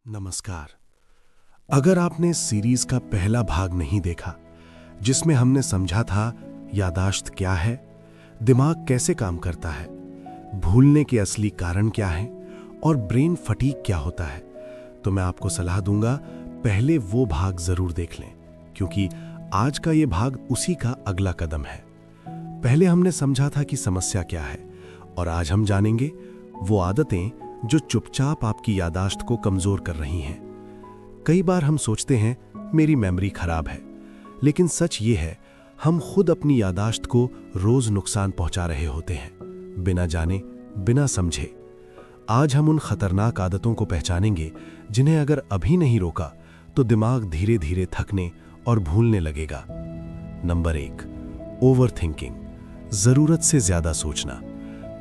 नमस्कार। अगर आपने इस सीरीज का पहला भाग नहीं देखा, जिसमें हमने समझा था यादाश्त क्या है, दिमाग कैसे काम करता है, भूलने के असली कारण क्या हैं और ब्रेन फटीग क्या होता है, तो मैं आपको सलाह दूंगा पहले वो भाग जरूर देख लें, क्योंकि आज का ये भाग उसी का अगला कदम है। पहले हमने समझा था कि समस्या क्या है, और आज हम जानेंगे वो आदतें जो चुपचाप आपकी यादाश्त को कमजोर कर रही हैं। कई बार हम सोचते हैं मेरी मेमोरी खराब है, लेकिन सच ये है हम खुद अपनी यादाश्त को रोज नुकसान पहुंचा रहे होते हैं, बिना जाने बिना समझे। आज हम उन खतरनाक आदतों को पहचानेंगे जिन्हें अगर अभी नहीं रोका तो दिमाग धीरे धीरे थकने और भूलने लगेगा। नंबर 1, ओवर थिंकिंग, जरूरत से ज्यादा सोचना।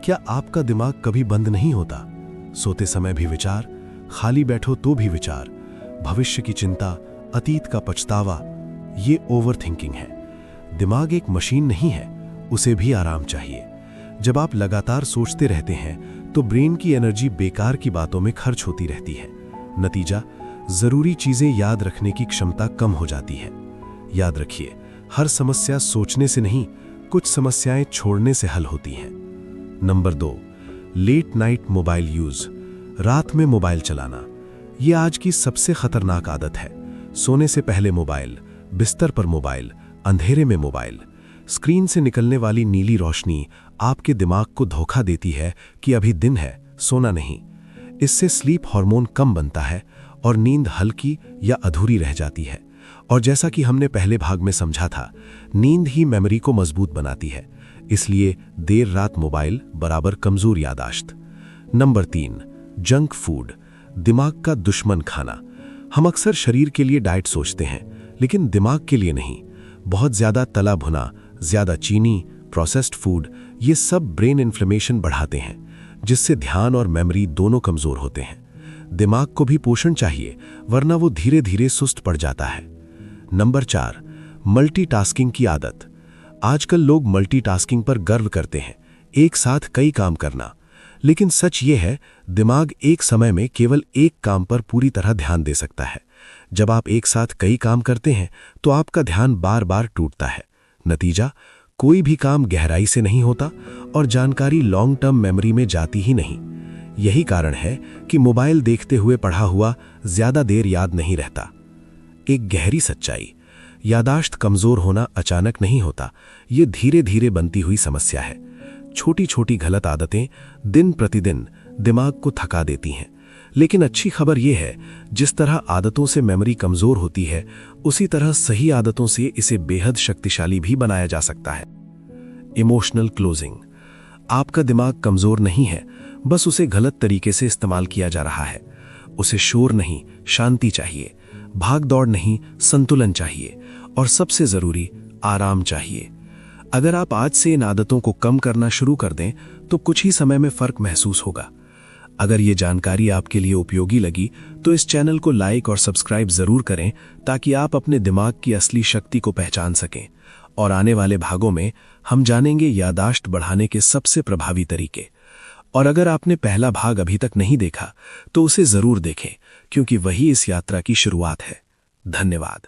क्या आपका दिमाग कभी बंद नहीं होता? सोते समय भी विचार, खाली बैठो तो भी विचार, भविष्य की चिंता, अतीत का पछतावा, ये ओवर थिंकिंग है। दिमाग एक मशीन नहीं है, उसे भी आराम चाहिए। जब आप लगातार सोचते रहते हैं तो ब्रेन की एनर्जी बेकार की बातों में खर्च होती रहती है। नतीजा, जरूरी चीजें याद रखने की क्षमता कम हो जाती है। याद रखिए, हर समस्या सोचने से नहीं, कुछ समस्याएं छोड़ने से हल होती हैं। Number 2, late night mobile use, रात में मोबाइल चलाना। यह आज की सबसे खतरनाक आदत है। सोने से पहले मोबाइल, बिस्तर पर मोबाइल, अंधेरे में मोबाइल। स्क्रीन से निकलने वाली नीली रोशनी आपके दिमाग को धोखा देती है कि अभी दिन है, सोना नहीं। इससे स्लीप हार्मोन कम बनता है और नींद हल्की या अधूरी रह जाती है। और जैसा कि हमने पहले भाग में समझा था, नींद ही मेमोरी को मजबूत बनाती है। इसलिए देर रात मोबाइल बराबर कमजोर यादाश्त। नंबर 3, जंक फूड, दिमाग का दुश्मन खाना। हम अक्सर शरीर के लिए डाइट सोचते हैं, लेकिन दिमाग के लिए नहीं। बहुत ज्यादा तला भुना, ज्यादा चीनी, प्रोसेस्ड फूड, ये सब ब्रेन इन्फ्लेमेशन बढ़ाते हैं, जिससे ध्यान और मेमोरी दोनों कमजोर होते हैं। दिमाग को भी पोषण चाहिए, वरना वो धीरे धीरे सुस्त पड़ जाता है। नंबर 4, मल्टीटास्किंग की आदत। आजकल लोग मल्टीटास्किंग पर गर्व करते हैं, एक साथ कई काम करना। लेकिन सच ये है, दिमाग एक समय में केवल एक काम पर पूरी तरह ध्यान दे सकता है। जब आप एक साथ कई काम करते हैं तो आपका ध्यान बार बार टूटता है। नतीजा, कोई भी काम गहराई से नहीं होता और जानकारी लॉन्ग टर्म मेमोरी में जाती ही नहीं। यही कारण है कि मोबाइल देखते हुए पढ़ा हुआ ज्यादा देर याद नहीं रहता। एक गहरी सच्चाई, यादाश्त कमजोर होना अचानक नहीं होता, ये धीरे धीरे बनती हुई समस्या है। छोटी छोटी गलत आदतें दिन प्रतिदिन दिमाग को थका देती हैं। लेकिन अच्छी खबर यह है, जिस तरह आदतों से मेमोरी कमजोर होती है, उसी तरह सही आदतों से इसे बेहद शक्तिशाली भी बनाया जा सकता है। इमोशनल क्लोजिंग, आपका दिमाग कमजोर नहीं है, बस उसे गलत तरीके से इस्तेमाल किया जा रहा है। उसे शोर नहीं, शांति चाहिए, भाग दौड़ नहीं, संतुलन चाहिए, और सबसे जरूरी, आराम चाहिए। अगर आप आज से इन आदतों को कम करना शुरू कर दें तो कुछ ही समय में फर्क महसूस होगा। अगर ये जानकारी आपके लिए उपयोगी लगी तो इस चैनल को लाइक और सब्सक्राइब जरूर करें, ताकि आप अपने दिमाग की असली शक्ति को पहचान सकें। और आने वाले भागों में हम जानेंगे यादाश्त बढ़ाने के सबसे प्रभावी तरीके। और अगर आपने पहला भाग अभी तक नहीं देखा तो उसे जरूर देखें, क्योंकि वही इस यात्रा की शुरुआत है। धन्यवाद।